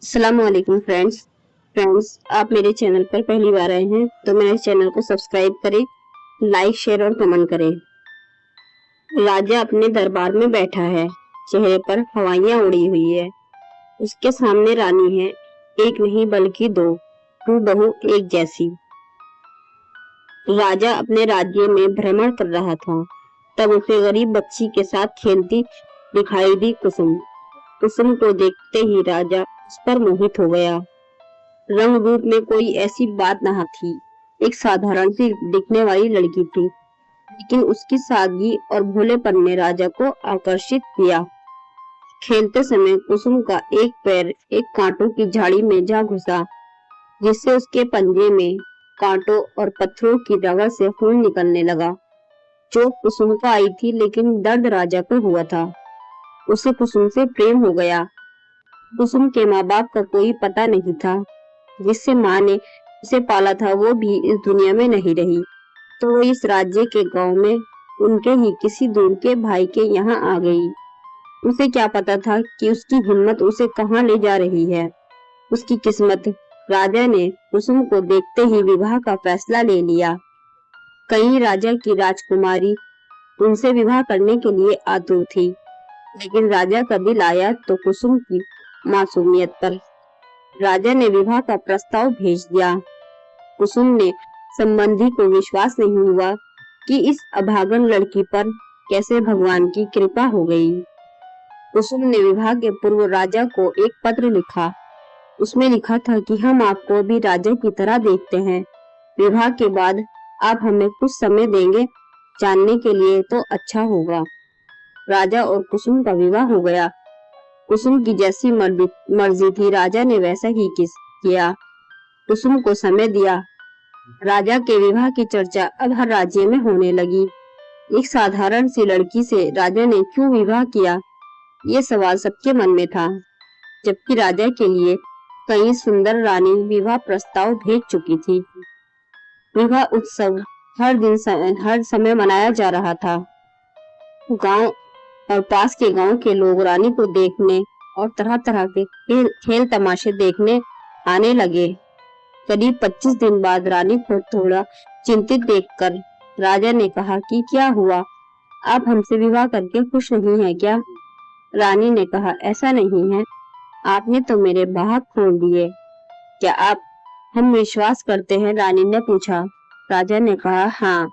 अस्सलाम वालेकुम फ्रेंड्स आप मेरे चैनल पर पहली बार आए हैं तो मेरे चैनल को सब्सक्राइब करें। लाइक शेयर और कमेंट करें। राजा अपने दरबार में बैठा है। चेहरे पर हवाइयां उड़ी हुई है। उसके सामने रानी है, एक नहीं बल्कि दो, हूबहू एक जैसी। राजा अपने राज्य में भ्रमण कर रहा था। तब उसे गरीब बच्ची के साथ खेलती दिखाई दी कुसुम। कुसुम को देखते ही राजा उस पर मोहित हो गया। रंग रूप में कोई ऐसी बात न थी। एक साधारण सी दिखने वाली लड़की थी, लेकिन उसकी सादगी और भोलेपन ने राजा को आकर्षित किया। खेलते समय कुसुम का एक पैर एक कांटों की झाड़ी में जा घुसा, जिससे उसके पंजे में कांटों और पत्थरों की रगड़ से खून निकलने लगा। चोट कुसुम को आई थी, लेकिन दर्द राजा को हुआ था। उसे कुसुम से प्रेम हो गया। कुसुम के माँ बाप का कोई पता नहीं था। जिससे माँ ने उसे पाला था वो भी इस दुनिया में नहीं रही, तो वो इस राज्य के गांव में उनके ही किसी दूर के भाई के यहाँ आ गई। उसे क्या पता था कि उसकी हिम्मत उसे कहाँ ले जा रही है। उसकी किस्मत। राजा ने कुसुम को देखते ही विवाह का फैसला ले लिया। कहीं राजा की राजकुमारी उनसे विवाह करने के लिए आतुर थी, लेकिन राजा का दिल आया तो कुसुम की मासूमियत पर। राजा ने विवाह का प्रस्ताव भेज दिया। कुसुम ने संबंधी को विश्वास नहीं हुआ कि इस अभागन लड़की पर कैसे भगवान की कृपा हो गई। कुसुम ने विवाह के पूर्व राजा को एक पत्र लिखा। उसमें लिखा था कि हम आपको भी राजा की तरह देखते हैं। विवाह के बाद आप हमें कुछ समय देंगे जानने के लिए तो अच्छा होगा। राजा और कुसुम का विवाह हो गया। कुसुम की जैसी मर्जी थी, राजा ने वैसा ही किया। कुसुम को समय दिया। राजा के विवाह की चर्चा अब हर राज्य में होने लगी। एक साधारण सी लड़की से राजा ने क्यों विवाह किया, ये सवाल सबके मन में था, जबकि राजा के लिए कई सुंदर रानी विवाह प्रस्ताव भेज चुकी थी। विवाह उत्सव हर समय मनाया जा रहा था। गांव और पास के गांव के लोग रानी को देखने और तरह तरह के खेल तमाशे देखने आने लगे। करीब 25 दिन बाद रानी को थोड़ा चिंतित देखकर राजा ने कहा कि क्या हुआ, आप हमसे विवाह करके खुश नहीं हैं क्या? रानी ने कहा, ऐसा नहीं है, आपने तो मेरे बाग खोल दिए। क्या आप हम विश्वास करते हैं? रानी ने पूछा। राजा ने कहा, हाँ।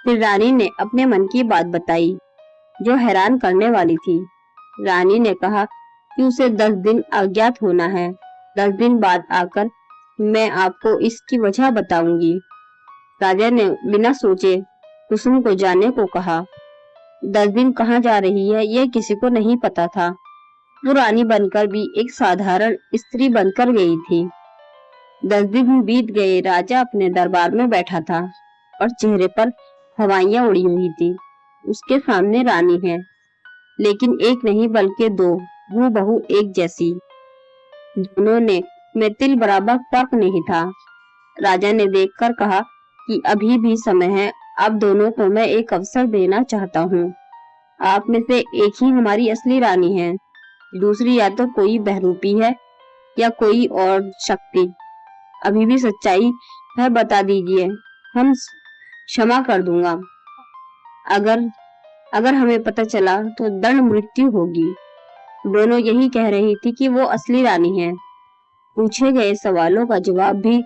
फिर रानी ने अपने मन की बात बताई, जो हैरान करने वाली थी। रानी ने कहा कि उसे 10 दिन अज्ञात होना है। 10 दिन बाद आकर मैं आपको इसकी वजह बताऊंगी। राजा ने बिना सोचे कुसुम को जाने को कहा। 10 दिन कहाँ जा रही है, यह किसी को नहीं पता था। वो रानी बनकर भी एक साधारण स्त्री बनकर गई थी। 10 दिन बीत गए। राजा अपने दरबार में बैठा था और चेहरे पर हवाइयां उड़ी हुई थी। उसके सामने रानी है, लेकिन एक नहीं बल्कि दो, हूबहू एक जैसी। दोनों में तिल बराबर फर्क नहीं था। राजा ने देखकर कहा कि अभी भी समय है, आप दोनों को मैं एक अवसर देना चाहता हूँ। आप में से एक ही हमारी असली रानी है, दूसरी या तो कोई बहरूपी है या कोई और शक्ति। अभी भी सच्चाई है, बता दीजिए, हम क्षमा कर दूंगा। अगर अगर हमें पता चला तो दंड मृत्यु होगी। दोनों यही कह रही थी कि वो असली रानी है। पूछे गए सवालों का जवाब भी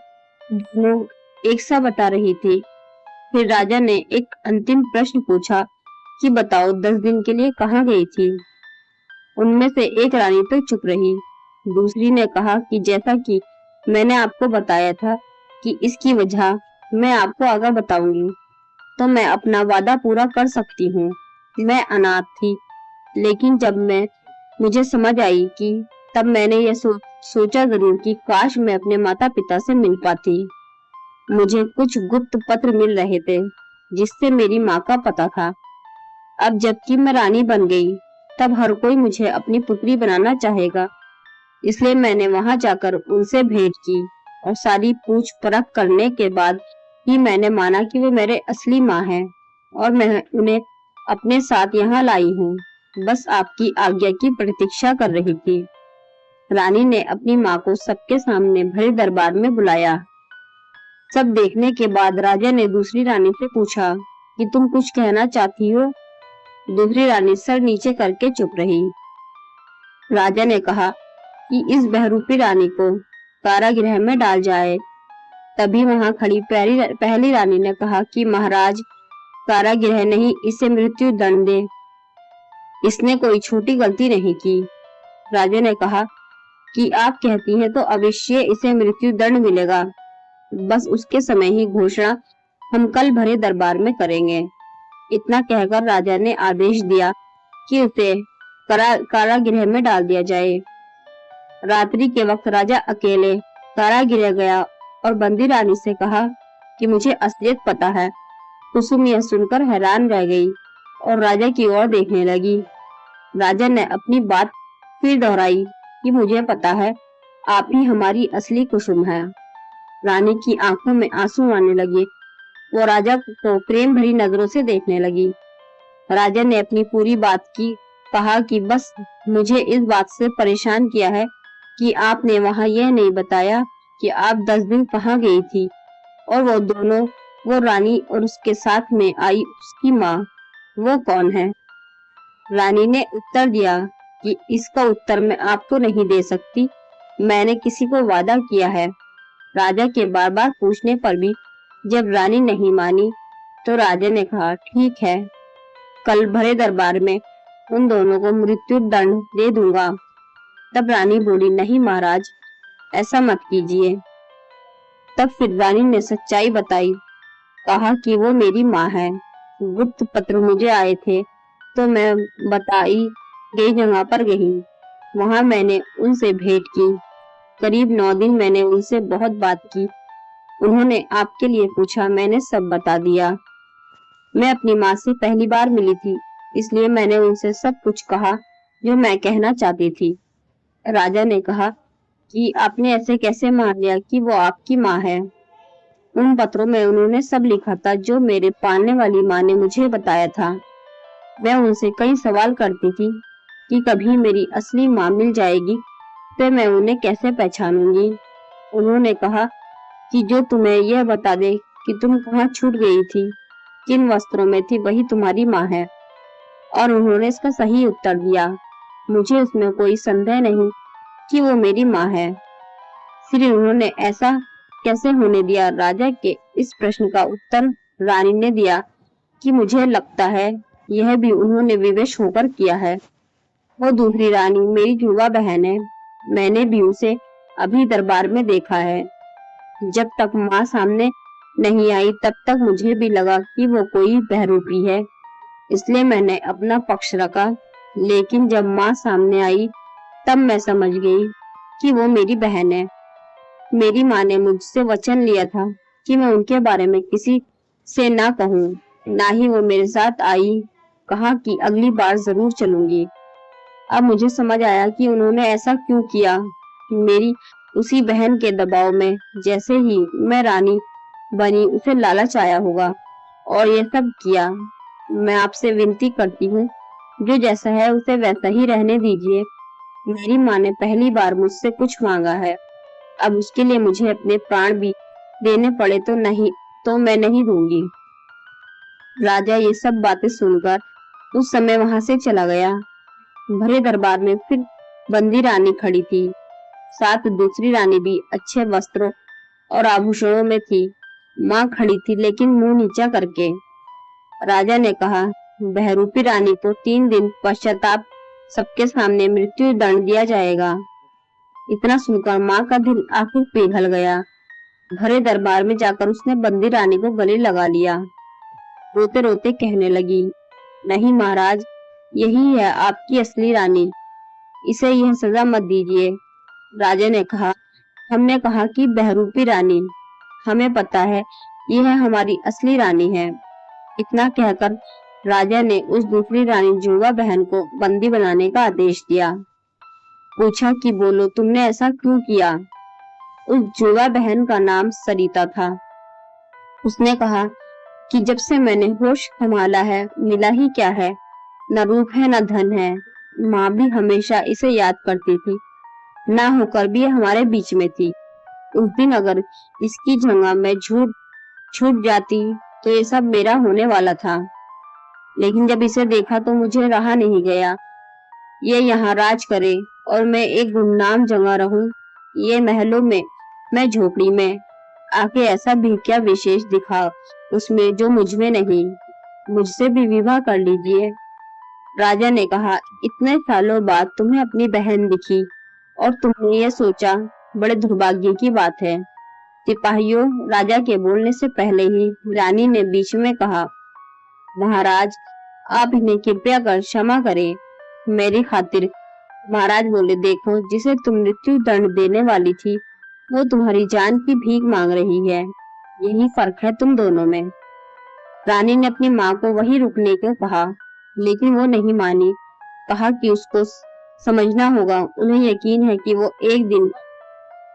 दोनों एक सा बता रही थी। फिर राजा ने एक अंतिम प्रश्न पूछा कि बताओ, 10 दिन के लिए कहाँ गई थी? उनमें से एक रानी तो चुप रही। दूसरी ने कहा कि जैसा कि मैंने आपको बताया था कि इसकी वजह मैं आपको अगर बताऊंगी तो मैं अपना वादा पूरा कर सकती हूँ। मैं अनाथ थी, लेकिन जब मुझे समझ आई कि तब मैंने यह सोचा जरूर कि काश मैं अपने माता पिता से मिल पाती। मुझे कुछ गुप्त पत्र मिल रहे थे, जिससे मेरी माँ का पता था। अब जबकि मैं रानी बन गई, तब हर कोई मुझे अपनी पुत्री बनाना चाहेगा। इसलिए मैंने वहां जाकर उनसे भेंट की और सारी पूछ परख करने के बाद ही मैंने माना कि वो मेरे असली माँ है और मैं उन्हें अपने साथ यहाँ लाई हूँ। बस आपकी आज्ञा की प्रतीक्षा कर रही थी। रानी ने अपनी माँ को सबके सामने भरे दरबार में बुलाया। सब देखने के बाद राजा ने दूसरी रानी से पूछा कि तुम कुछ कहना चाहती हो? दूसरी रानी सर नीचे करके चुप रही। राजा ने कहा कि इस बहरूपी रानी को कारागृह में डाल जाए। तभी वहां खड़ी पहली रानी ने कहा कि महाराज, कारागृह नहीं, इसे मृत्यु दंड दे, इसने कोई छोटी गलती नहीं की। राजा ने कहा कि आप कहती हैं तो अवश्य इसे मृत्यु दंड मिलेगा, बस उसके समय ही घोषणा हम कल भरे दरबार में करेंगे। इतना कहकर राजा ने आदेश दिया कि उसे कारागृह में डाल दिया जाए। रात्रि के वक्त राजा अकेले कारागृह गया और बंदी रानी से कहा कि मुझे असलियत पता है। कुसुम यह सुनकर हैरान रह गई और राजा की ओर देखने लगी। राजा ने अपनी बात फिर दोहराई कि मुझे पता है, आप ही हमारी असली कुसुम है। रानी की आंखों में आंसू आने लगे। वो राजा को प्रेम भरी नजरों से देखने लगी। राजा ने अपनी पूरी बात की कहा कि बस मुझे इस बात से परेशान किया है कि आपने वहां यह नहीं बताया कि आप 10 दिन कहाँ गई थी, और वो दोनों, वो रानी और उसके साथ में आई उसकी माँ, वो कौन है? रानी ने उत्तर दिया कि इसका उत्तर मैं आपको नहीं दे सकती, मैंने किसी को वादा किया है। राजा के बार बार पूछने पर भी जब रानी नहीं मानी तो राजा ने कहा ठीक है, कल भरे दरबार में उन दोनों को मृत्यु दंड दे दूंगा। तब रानी बोली नहीं महाराज, ऐसा मत कीजिए। तब फिर रानी ने सच्चाई बताई, कहा कि वो मेरी माँ है। गुप्त पत्र मुझे आए थे तो मैं बताई गई जगह पर गई, वहां मैंने उनसे भेंट की। करीब 9 दिन मैंने उनसे बहुत बात की। उन्होंने आपके लिए पूछा, मैंने सब बता दिया। मैं अपनी माँ से पहली बार मिली थी, इसलिए मैंने उनसे सब कुछ कहा जो मैं कहना चाहती थी। राजा ने कहा कि आपने ऐसे कैसे मान लिया कि वो आपकी माँ है? उन पत्रों में उन्होंने सब लिखा था जो मेरे पालने वाली माँ ने मुझे बताया था। मैं उनसे कई सवाल करती थी कि कभी मेरी असली माँ मिल जाएगी तो मैं उन्हें कैसे पहचानूंगी। उन्होंने कहा कि जो तुम्हें यह बता दे कि तुम कहाँ छूट गई थी, किन वस्त्रों में थी, वही तुम्हारी माँ है। और उन्होंने इसका सही उत्तर दिया। मुझे उसमें कोई संदेह नहीं कि वो मेरी माँ है। फिर उन्होंने ऐसा कैसे होने दिया? राजा के इस प्रश्न का उत्तर रानी ने दिया कि मुझे लगता है यह भी उन्होंने विवश होकर किया है। वो दूसरी रानी मेरी जुड़वा बहन है, मैंने भी उसे अभी दरबार में देखा है। जब तक माँ सामने नहीं आई तब तक मुझे भी लगा कि वो कोई बहरूपी है, इसलिए मैंने अपना पक्ष रखा। लेकिन जब माँ सामने आई तब मैं समझ गई कि वो मेरी बहन है। मेरी माँ ने मुझसे वचन लिया था कि मैं उनके बारे में किसी से ना कहूँ, ना ही वो मेरे साथ आई। कहा कि अगली बार जरूर चलूंगी। अब मुझे समझ आया कि उन्होंने ऐसा क्यों किया। मेरी उसी बहन के दबाव में जैसे ही मैं रानी बनी उसे लालच आया होगा और ये सब किया। मैं आपसे विनती करती हूँ, जो जैसा है उसे वैसा ही रहने दीजिए। मेरी माँ ने पहली बार मुझसे कुछ मांगा है, अब उसके लिए मुझे अपने प्राण भी देने पड़े तो मैं नहीं दूंगी। राजा ये सब बातें सुनकर उस समय वहां से चला गया। भरे दरबार में फिर बंदी रानी खड़ी थी, साथ दूसरी रानी भी अच्छे वस्त्रों और आभूषणों में थी। माँ खड़ी थी लेकिन मुंह नीचा करके। राजा ने कहा, बहरूपी रानी को 3 दिन पश्चाताप सबके सामने मृत्यु दंड दिया जाएगा। इतना सुनकर माँ का दिल आखिर पिघल गया। भरे दरबार में जाकर उसने बंदी रानी को गले लगा लिया। रोते रोते कहने लगी, नहीं महाराज, यही है आपकी असली रानी, इसे यह सजा मत दीजिए। राजा ने कहा, हमने कहा कि बहरूपी रानी, हमें पता है यह हमारी असली रानी है। इतना कहकर राजा ने उस दूसरी रानी जुड़वा बहन को बंदी बनाने का आदेश दिया। पूछा कि बोलो, तुमने ऐसा क्यों किया? उस जुड़वा बहन का नाम सरिता था। उसने कहा कि जब से मैंने होश संभाला है, मिला ही क्या है, न रूप है न धन है। माँ भी हमेशा इसे याद करती थी, ना होकर भी हमारे बीच में थी। उस दिन अगर इसकी जगह मैं छूट जाती तो ये सब मेरा होने वाला था, लेकिन जब इसे देखा तो मुझे रहा नहीं गया। ये यहाँ राज करे और मैं एक गुमनाम जगह रहूं, ये महलों में, मैं झोपड़ी में। आके ऐसा भी क्या विशेष दिखा उसमें जो मुझ में नहीं। मुझसे भी विवाह कर लीजिए। राजा ने कहा, इतने सालों बाद तुम्हें अपनी बहन दिखी और तुमने ये सोचा, बड़े दुर्भाग्य की बात है। सिपाहियों, राजा के बोलने से पहले ही रानी ने बीच में कहा, महाराज, आप इन्हें कृपया कर क्षमा करें, मेरी खातिर। महाराज बोले, देखो, जिसे तुम मृत्यु दंड देने वाली थी वो तुम्हारी जान की भीख मांग रही है। यही फर्क है तुम दोनों में। रानी ने अपनी माँ को वहीं रुकने को कहा, लेकिन वो नहीं मानी। कहा कि उसको समझना होगा, उन्हें यकीन है कि वो एक दिन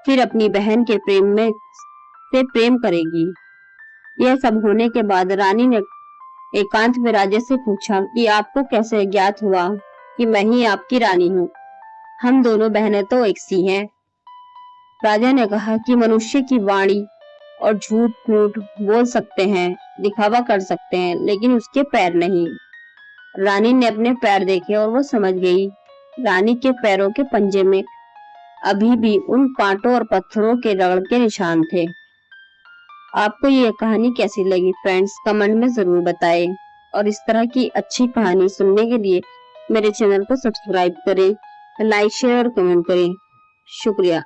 फिर अपनी बहन के प्रेम करेगी। यह सब होने के बाद रानी ने एकांत में राजा से पूछा कि आपको कैसे ज्ञात हुआ कि मैं ही आपकी रानी हूँ? हम दोनों बहनें तो एक सी हैं। राजा ने कहा कि मनुष्य की वाणी और झूठ मूठ बोल सकते हैं, दिखावा कर सकते हैं, लेकिन उसके पैर नहीं। रानी ने अपने पैर देखे और वो समझ गई। रानी के पैरों के पंजे में अभी भी उन कांटों और पत्थरों के रगड़ के निशान थे। आपको ये कहानी कैसी लगी फ्रेंड्स, कमेंट में जरूर बताएं। और इस तरह की अच्छी कहानी सुनने के लिए मेरे चैनल को सब्सक्राइब करें, लाइक शेयर और कमेंट करें। शुक्रिया।